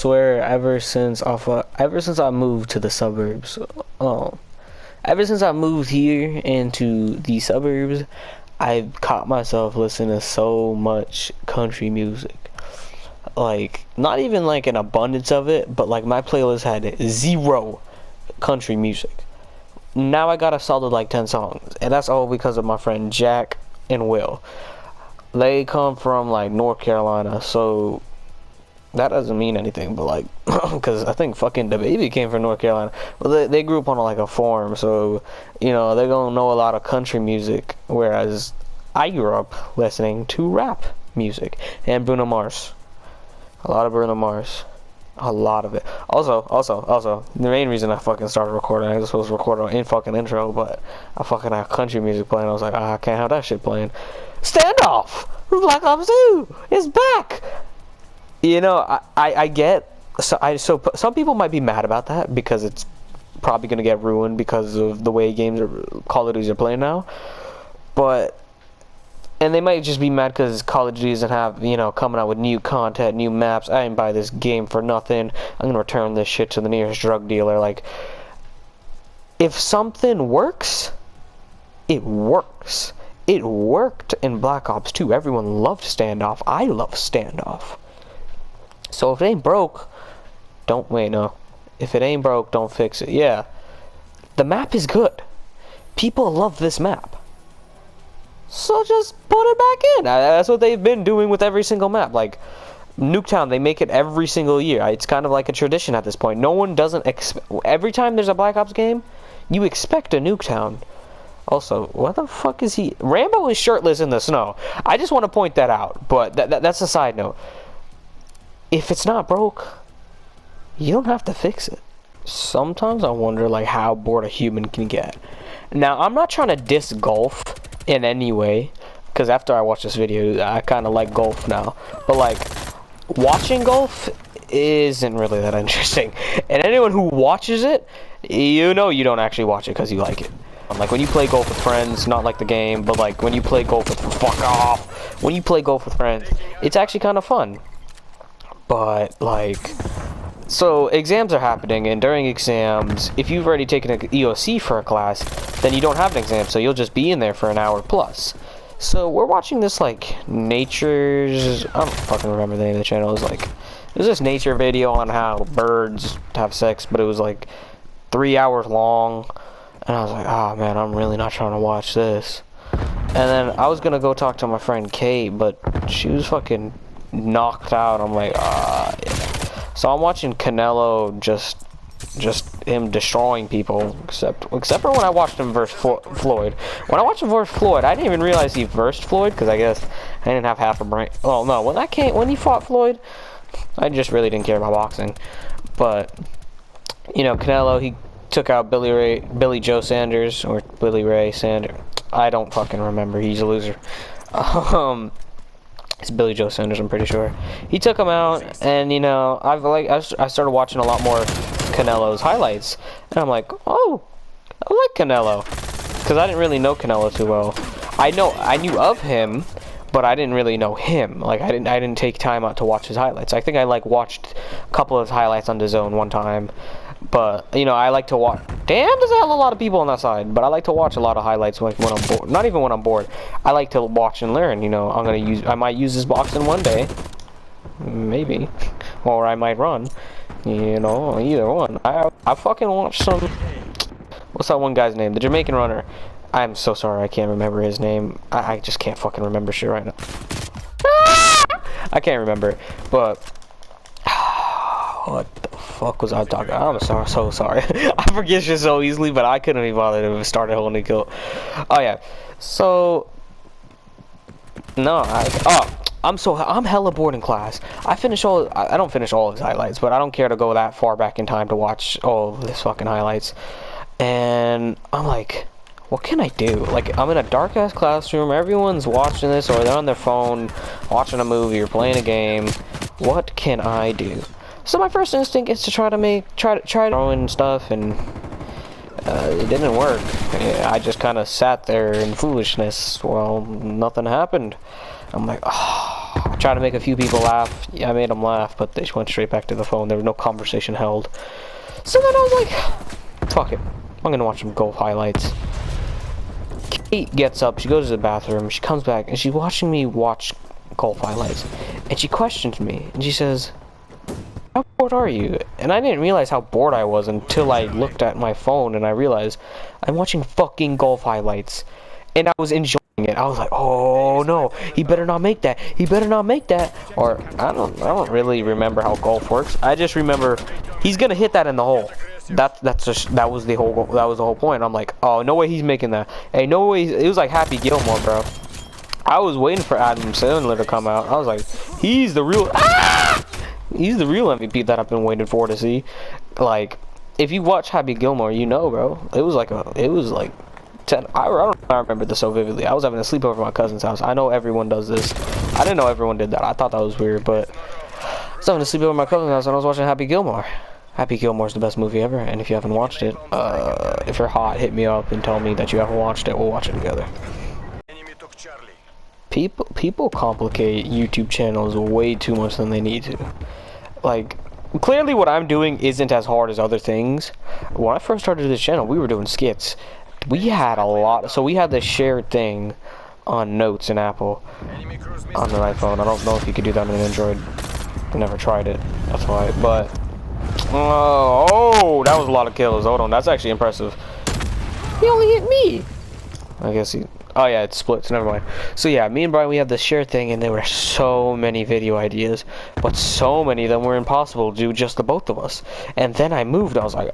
swear, ever since I moved to the suburbs, ever since I moved here into the suburbs, I've caught myself listening to so much country music. Like, not even like an abundance of it, but like my playlist had zero country music. Now I got a solid like 10 songs, and that's all because of my friend Jack and Will. They come from like North Carolina, so that doesn't mean anything, but like, because I think fucking the baby came from North Carolina. Well, they grew up on like a farm, so you know they're gonna know a lot of country music, whereas I grew up listening to rap music and Bruno Mars. A lot of Bruno Mars. A lot of it. Also, the main reason I fucking started recording, I was supposed to record an fucking intro, but I fucking had country music playing. I was like, I can't have that shit playing. Standoff! Black Ops 2 is back! You know, I get, so some people might be mad about that because it's probably gonna get ruined because of the way Call of Duty are playing now. But, and they might just be mad because Call of Duty doesn't have, you know, coming out with new content, new maps. I didn't buy this game for nothing. I'm gonna return this shit to the nearest drug dealer. Like, if something works, it works. It worked in Black Ops 2. Everyone loved Standoff. I love Standoff. So if it ain't broke, if it ain't broke, don't fix it. Yeah. The map is good. People love this map. So just put it back in. That's what they've been doing with every single map. Like, Nuketown, they make it every single year. It's kind of like a tradition at this point. No one doesn't every time there's a Black Ops game, you expect a Nuketown. Also, what the fuck is he? Rambo is shirtless in the snow. I just want to point that out, but that's a side note. If it's not broke, you don't have to fix it. Sometimes I wonder, like, how bored a human can get. Now, I'm not trying to diss golf in any way, because after I watched this video, I kind of like golf now. But, like, watching golf isn't really that interesting. And anyone who watches it, you know you don't actually watch it because you like it. Like, when you play golf with friends, not like the game, but, like, when you play golf with... Fuck off! When you play golf with friends, it's actually kind of fun. But, like, so exams are happening, and during exams, if you've already taken an EOC for a class, then you don't have an exam, so you'll just be in there for an hour plus. So we're watching this, like, nature's, I don't fucking remember the name of the channel. It was like, it was this nature video on how birds have sex, but it was like 3 hours long, and I was like, oh man, I'm really not trying to watch this. And then I was gonna go talk to my friend Kate, but she was fucking knocked out. I'm like, yeah. So I'm watching Canelo, just him destroying people, except for when I watched him versus Floyd. When I watched him versus Floyd, I didn't even realize he versed Floyd, because I guess I didn't have half a brain. Oh no, when he fought Floyd, I just really didn't care about boxing. But you know, Canelo, he took out Billy Joe Sanders, or Billy Ray Sanders. I don't fucking remember. He's a loser. It's Billy Joe Sanders, I'm pretty sure. He took him out, and you know, I started watching a lot more Canelo's highlights, and I'm like, oh, I like Canelo, because I didn't really know Canelo too well. I knew of him, but I didn't really know him. Like, I didn't take time out to watch his highlights. I think I like watched a couple of his highlights on DAZN one time. But, you know, I like to watch... Damn, there's a hell of a lot of people on that side. But I like to watch a lot of highlights when I'm bored. Not even when I'm bored. I like to watch and learn, you know. I might use this boxing one day. Maybe. Or I might run. You know, either one. I fucking watched some... What's that one guy's name? The Jamaican runner. I'm so sorry, I can't remember his name. I just can't fucking remember shit right now. I can't remember. But... What the fuck was I talking about? I'm so sorry. I forget shit so easily, but I couldn't be bothered to start a whole new kill. Oh yeah. So no, I'm hella bored in class. I don't finish all of his highlights, but I don't care to go that far back in time to watch all of his fucking highlights. And I'm like, what can I do? Like, I'm in a dark ass classroom, everyone's watching this, or they're on their phone watching a movie or playing a game. What can I do? So my first instinct is to try throwing stuff, and it didn't work. I just kind of sat there in foolishness while nothing happened. I'm like, oh, Trying to make a few people laugh. Yeah, I made them laugh, but they just went straight back to the phone. There was no conversation held. So then I was like, fuck it. I'm gonna watch some golf highlights. Kate gets up, she goes to the bathroom, she comes back, and she's watching me watch golf highlights. And she questions me, and she says, how bored are you? And I didn't realize how bored I was until I looked at my phone and I realized I'm watching fucking golf highlights. And I was enjoying it. I was like, oh no, he better not make that. He better not make that. Or I don't really remember how golf works. I just remember he's gonna hit that in the hole. That was the whole point. I'm like, oh, no way he's making that. Hey, no way. It was like Happy Gilmore, bro. I was waiting for Adam Sandler to come out. I was like, he's the real he's the real MVP that I've been waiting for to see. Like, if you watch Happy Gilmore, you know, bro. It was like 10. I remember this so vividly. I was having a sleepover at my cousin's house. I know everyone does this. I didn't know everyone did that. I thought that was weird, but I was having a sleepover at my cousin's house and I was watching Happy Gilmore. Happy Gilmore's the best movie ever, and if you haven't watched it, if you're hot, hit me up and tell me that you haven't watched it. We'll watch it together. People complicate YouTube channels way too much than they need to. Like, clearly what I'm doing isn't as hard as other things. When I first started this channel, we were doing skits. We had a lot, so we had this shared thing on Notes in Apple on the iPhone. I don't know if you could do that on Android. I never tried it, that's why, but oh, that was a lot of kills. Hold on, that's actually impressive. He only hit me. I guess he, oh yeah, it splits, never mind. So yeah, me and Brian, we had this shared thing, and there were so many video ideas, but so many of them were impossible to do just the both of us. And then I moved, I was like,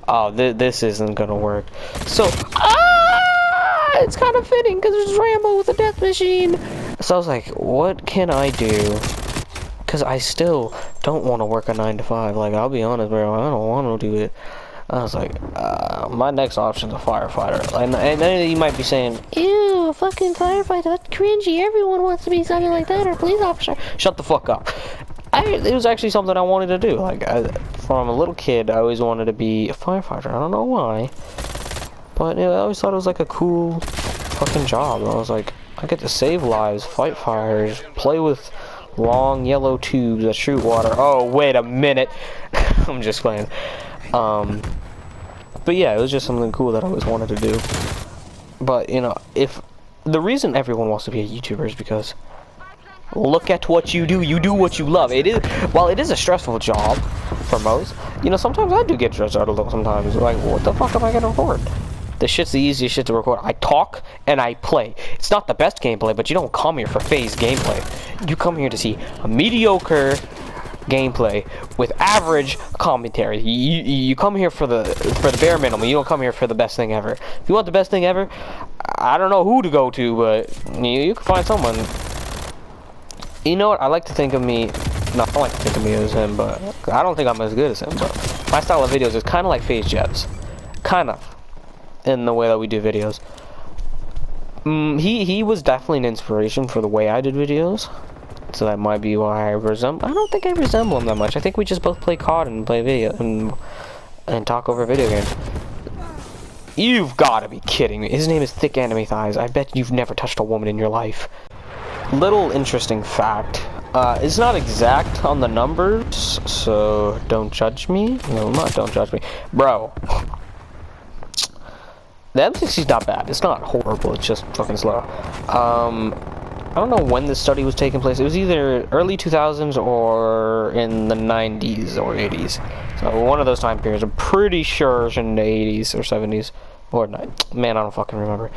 oh, this isn't gonna work. So, it's kind of fitting, because there's Rambo with a death machine. So I was like, what can I do? Because I still don't want to work a 9 to 5. Like, I'll be honest, bro, I don't want to do it. I was like, my next option's a firefighter. And then you might be saying, ew, fucking firefighter, that's cringy. Everyone wants to be something like that, or a police officer. Shut the fuck up. It was actually something I wanted to do. Like, from a little kid, I always wanted to be a firefighter. I don't know why. But I always thought it was like a cool fucking job. I was like, I get to save lives, fight fires, play with long yellow tubes that shoot water. Oh, wait a minute. I'm just playing. But yeah, it was just something cool that I always wanted to do. But, you know, if the reason everyone wants to be a YouTuber is because look at what you do what you love. It is, while it is a stressful job for most, you know, sometimes I do get stressed out a little sometimes. Like, what the fuck am I gonna record? This shit's the easiest shit to record. I talk and I play. It's not the best gameplay, but you don't come here for phase gameplay. You come here to see a mediocre gameplay with average commentary. You come here for the bare minimum. You don't come here for the best thing ever. If you want the best thing ever, I don't know who to go to, but you can find someone. You know what? I like to think of me. No, I don't like to think of me as him, but I don't think I'm as good as him. But my style of videos is kind of like Phase Jets, kind of, in the way that we do videos. He was definitely an inspiration for the way I did videos. So that might be why I resemble. I don't think I resemble him that much. I think we just both play COD and play video and talk over video games. You've got to be kidding me. His name is Thick Anime Thighs. I bet you've never touched a woman in your life. Little interesting fact. It's not exact on the numbers, so don't judge me. No, don't judge me, bro. The M60's not bad. It's not horrible. It's just fucking slow. I don't know when this study was taking place. It was either early 2000s or in the 90s or 80s. So one of those time periods. I'm pretty sure it's in the 80s or 70s. Or not. Man, I don't fucking remember.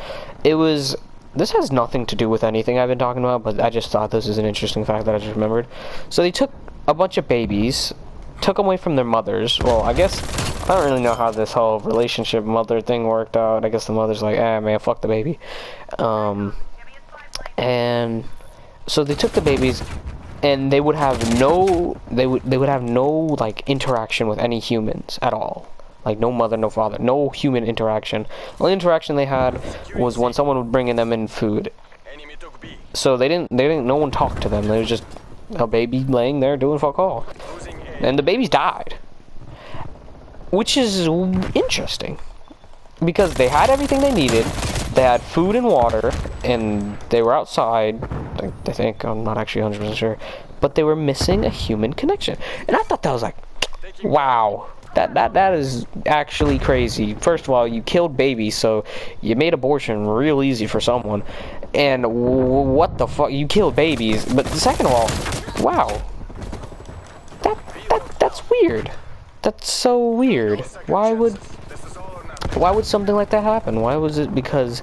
It was... This has nothing to do with anything I've been talking about, but I just thought this is an interesting fact that I just remembered. So they took a bunch of babies, took them away from their mothers. Well, I guess... I don't really know how this whole relationship mother thing worked out. I guess the mother's like, man, fuck the baby. And so they took the babies, and they would have no like interaction with any humans at all. Like no mother, no father, no human interaction. The only interaction they had was when someone would bring in them in food. So no one talked to them. They was just a baby laying there doing fuck all. And the babies died. Which is interesting. Because they had everything they needed. They had food and water, and they were outside, I think, I'm not actually 100% sure, but they were missing a human connection. And I thought that was like, wow, that is actually crazy. First of all, you killed babies, so you made abortion real easy for someone. And what the fuck, you killed babies. But second of all, wow, that's weird. That's so weird. Why would something like that happen? Why was it? Because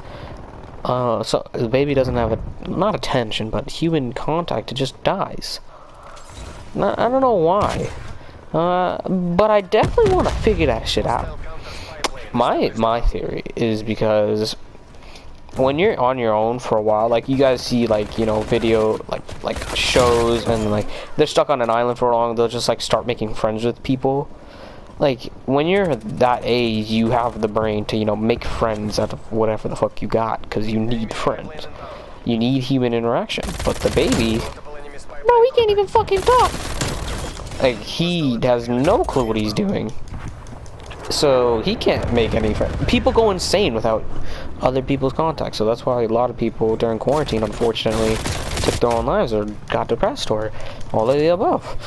so the baby doesn't have not attention, but human contact. It just dies. I don't know why. But I definitely want to figure that shit out. My theory is because when you're on your own for a while, like you guys see, like, you know, video like shows, and like they're stuck on an island for long, they'll just like start making friends with people. Like when you're that age, you have the brain to, you know, make friends out of whatever the fuck you got, because you need friends, you need human interaction. But the baby, bro, he can't even fucking talk. Like, he has no clue what he's doing, so he can't make any friends. People go insane without other people's contact, so that's why a lot of people during quarantine, unfortunately, took their own lives or got depressed or all of the above.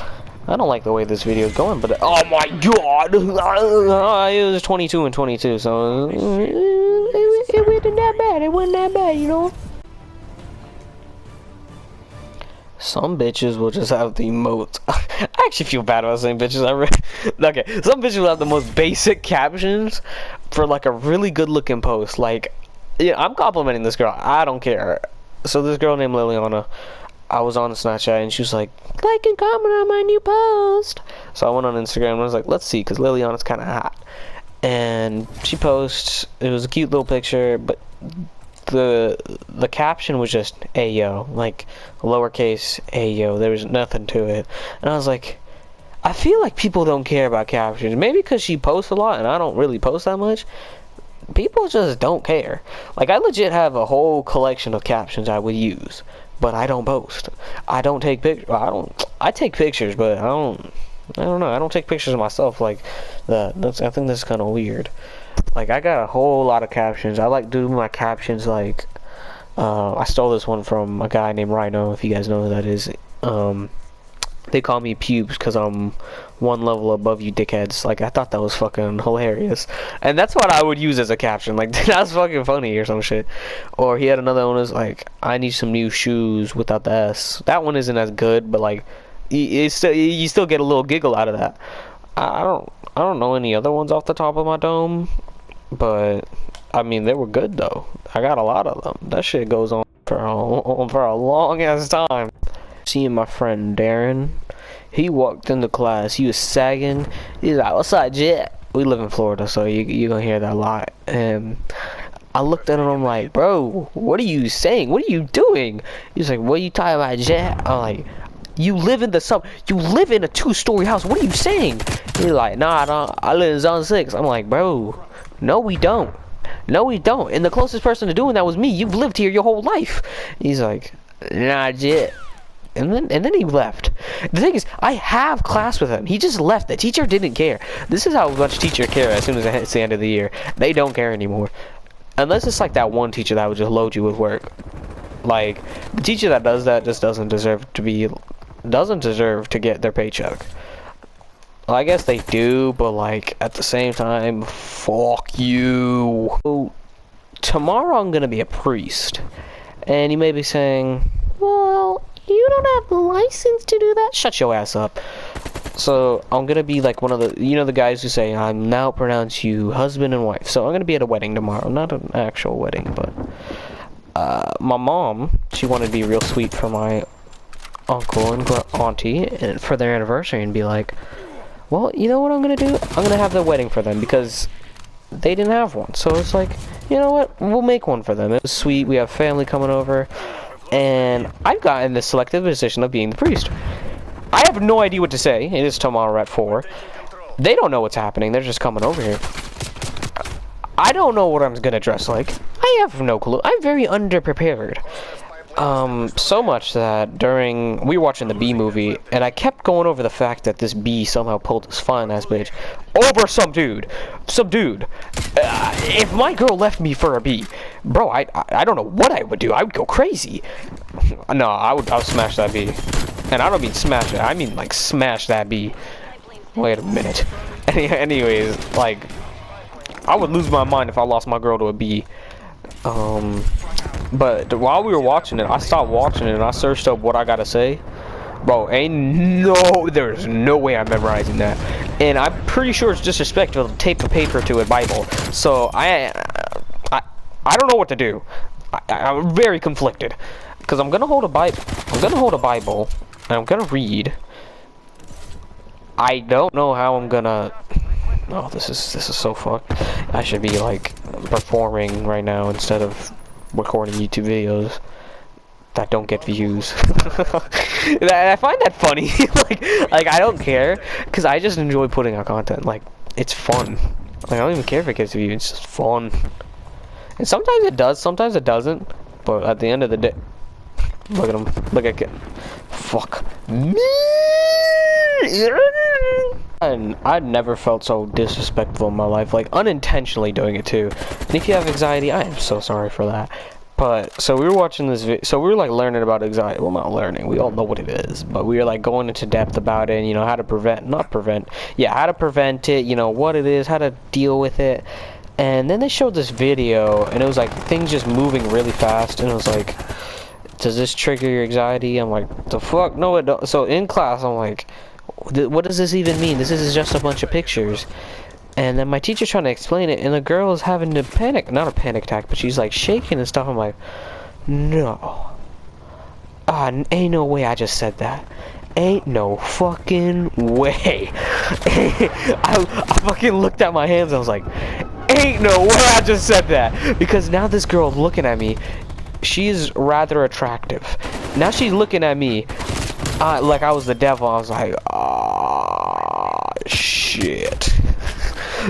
I don't like the way this video is going, but oh my god, it was 22 and 22, so it wasn't that bad. It wasn't that bad, you know. Some bitches will just have the most. I actually feel bad about saying bitches. Okay, some bitches will have the most basic captions for like a really good looking post. Like, yeah, I'm complimenting this girl. I don't care. So this girl named Liliana, I was on Snapchat and she was like and comment on my new post. So I went on Instagram and I was like, let's see, because Liliana's kind of hot. And she posts. It was a cute little picture, but the caption was just ayo, like lowercase ayo. There was nothing to it, and I was like, I feel like people don't care about captions. Maybe because she posts a lot and I don't really post that much. People just don't care. Like, I legit have a whole collection of captions I would use, but I don't post. I don't take pictures. I take pictures, but I don't know. I don't take pictures of myself like that. I think that's kind of weird. Like, I got a whole lot of captions. I like doing my captions like, I stole this one from a guy named Rhino, if you guys know who that is. They call me Pubes because I'm one level above you dickheads. Like, I thought that was fucking hilarious. And that's what I would use as a caption. Like, that's fucking funny or some shit. Or he had another one was like, I need some new shoes without the S. That one isn't as good, but like, you still get a little giggle out of that. I don't know any other ones off the top of my dome. But I mean, they were good though. I got a lot of them. That shit goes on for a long ass time. Seeing my friend Darren, he walked into class. He was sagging. He's like, "What's up, Jet?" We live in Florida, so you're gonna hear that a lot. And I looked at him. I'm like, "Bro, what are you saying? What are you doing?" He's like, "What are you talking about, Jet?" I'm like, you live in a 2-story house. What are you saying? He's like, nah, I don't. I live in zone 6. I'm like, bro, no, we don't. No, we don't. And the closest person to doing that was me. You've lived here your whole life. He's like, nah, Jet. And then he left. The thing is, I have class with him. He just left. The teacher didn't care. This is how much teachers care as soon as it's the end of the year. They don't care anymore. Unless it's like that one teacher that would just load you with work. Like, the teacher that does that just doesn't deserve to get their paycheck. Well, I guess they do, but like at the same time, fuck you. So, tomorrow I'm gonna be a priest, and you may be saying, well, you don't have the license to do that. Shut your ass up. So I'm gonna be like one of the, the guys who say, I'm now pronounce you husband and wife. So I'm gonna be at a wedding tomorrow, not an actual wedding, but my mom, she wanted to be real sweet for my uncle and auntie and for their anniversary, and be like, well, you know what I'm gonna do? I'm gonna have the wedding for them because they didn't have one. So it's like, you know what? We'll make one for them. It was sweet. We have family coming over, and I've gotten the selective position of being the priest. I have no idea what to say. It is tomorrow at 4. They don't know what's happening. They're just coming over here. I don't know what I'm gonna dress like. I have no clue. I'm very underprepared. So much that we were watching the Bee movie, and I kept going over the fact that this bee somehow pulled this fine-ass bitch over some dude. If my girl left me for a bee, bro, I don't know what I would do. I would go crazy. No, I would smash that bee. And I don't mean smash it, I mean like smash that bee. Wait a minute. Anyways, like, I would lose my mind if I lost my girl to a bee. But while we were watching it, I stopped watching it and I searched up what I gotta say. Bro, there's no way I'm memorizing that. And I'm pretty sure it's disrespectful to tape a paper to a Bible. So I don't know what to do. I'm very conflicted. Because I'm gonna hold a Bible. And I'm gonna read. I don't know how I'm gonna. Oh, this is so fucked. I should be like performing right now instead of recording YouTube videos that don't get views. I find that funny. like I don't care, because I just enjoy putting out content. Like, it's fun. Like, I don't even care if it gets views. It's just fun. And sometimes it does, sometimes it doesn't. But at the end of the day, look at him. Look at it. Fuck me. And I've never felt so disrespectful in my life, like unintentionally doing it too. And if you have anxiety, I am so sorry for that. But so we were watching this video, so we were like learning about anxiety. Well, not learning, we all know what it is, but we were like going into depth about it, and, you know, how to how to prevent it, you know, what it is, how to deal with it. And then they showed this video, and it was like things just moving really fast, and it was like, does this trigger your anxiety? I'm like, the fuck? No, it don't. So in class, I'm like, what does this even mean? This is just a bunch of pictures. And then my teacher's trying to explain it, and the girl is having a panic, not a panic attack, but she's like shaking and stuff. I'm like, no. Ain't no way I just said that. Ain't no fucking way. I fucking looked at my hands, I was like, ain't no way I just said that. Because now this girl's looking at me. She's rather attractive. Now she's looking at me like I was the devil. I was like, ah, shit.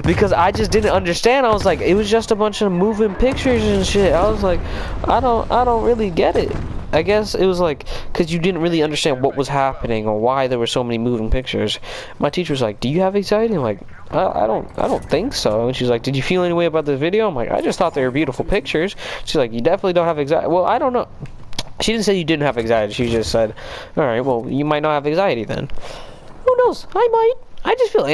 Because I just didn't understand. I was like, it was just a bunch of moving pictures and shit. I was like, I don't really get it. I guess it was like, because you didn't really understand what was happening or why there were so many moving pictures. My teacher was like, do you have anxiety? I'm like, I don't think so. And she's like, did you feel any way about this video? I'm like, I just thought they were beautiful pictures. She's like, you definitely don't have anxiety. Well, I don't know. She didn't say you didn't have anxiety. She just said, all right, well, you might not have anxiety then. Who knows? I might. I feel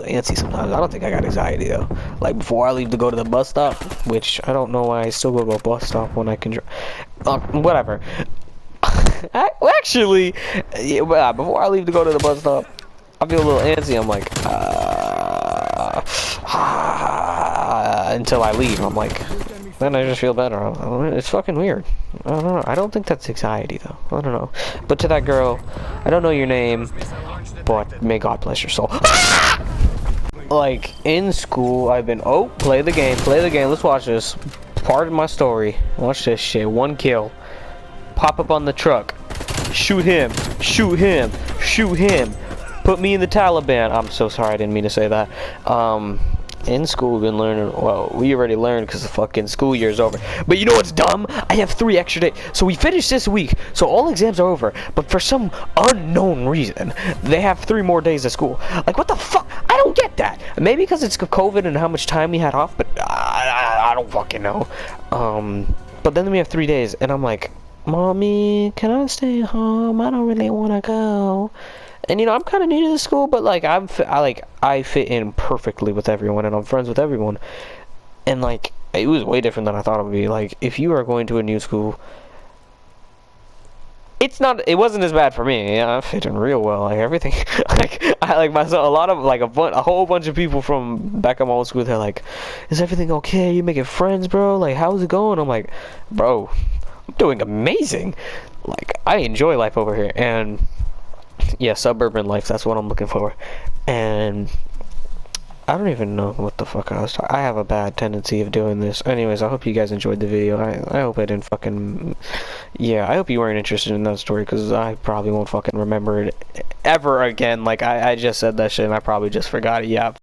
antsy sometimes. I don't think I got anxiety though. Like before I leave to go to the bus stop, which I don't know why I still go to a bus stop when I can whatever. Actually, yeah, before I leave to go to the bus stop, I feel a little antsy. I'm like, until I leave. I'm like, then I just feel better. It's fucking weird. I don't know. I don't think that's anxiety though. I don't know. But to that girl, I don't know your name, but may God bless your soul. Like, in school, I've been, play the game, let's watch this. Part of my story. Watch this shit. 1 kill. Pop up on the truck. Shoot him. Put me in the Taliban. I'm so sorry, I didn't mean to say that. In school, we've been learning, well, we already learned because the fucking school year is over. But you know what's dumb? I have 3 extra days. So we finished this week, so all exams are over. But for some unknown reason, they have 3 more days of school. Like, what the fuck? I don't get that. Maybe because it's COVID and how much time we had off, but I don't fucking know. But then we have 3 days, and I'm like, Mommy, can I stay home? I don't really want to go. And, you know, I'm kind of new to the school, but, like, I fit in perfectly with everyone, and I'm friends with everyone. And, like, it was way different than I thought it would be. Like, if you are going to a new school, it wasn't as bad for me. Yeah, I fit in real well. Like, everything, a whole bunch of people from back at my old school, they're like, is everything okay? You making friends, bro? Like, how's it going? I'm like, bro, I'm doing amazing. Like, I enjoy life over here, and yeah, suburban life, that's what I'm looking for. And I don't even know what the fuck I was talking. I have a bad tendency of doing this. Anyways, I hope you guys enjoyed the video. I hope I didn't fucking, yeah, I hope you weren't interested in that story, because I probably won't fucking remember it ever again. Like, I just said that shit and I probably just forgot it. Yeah.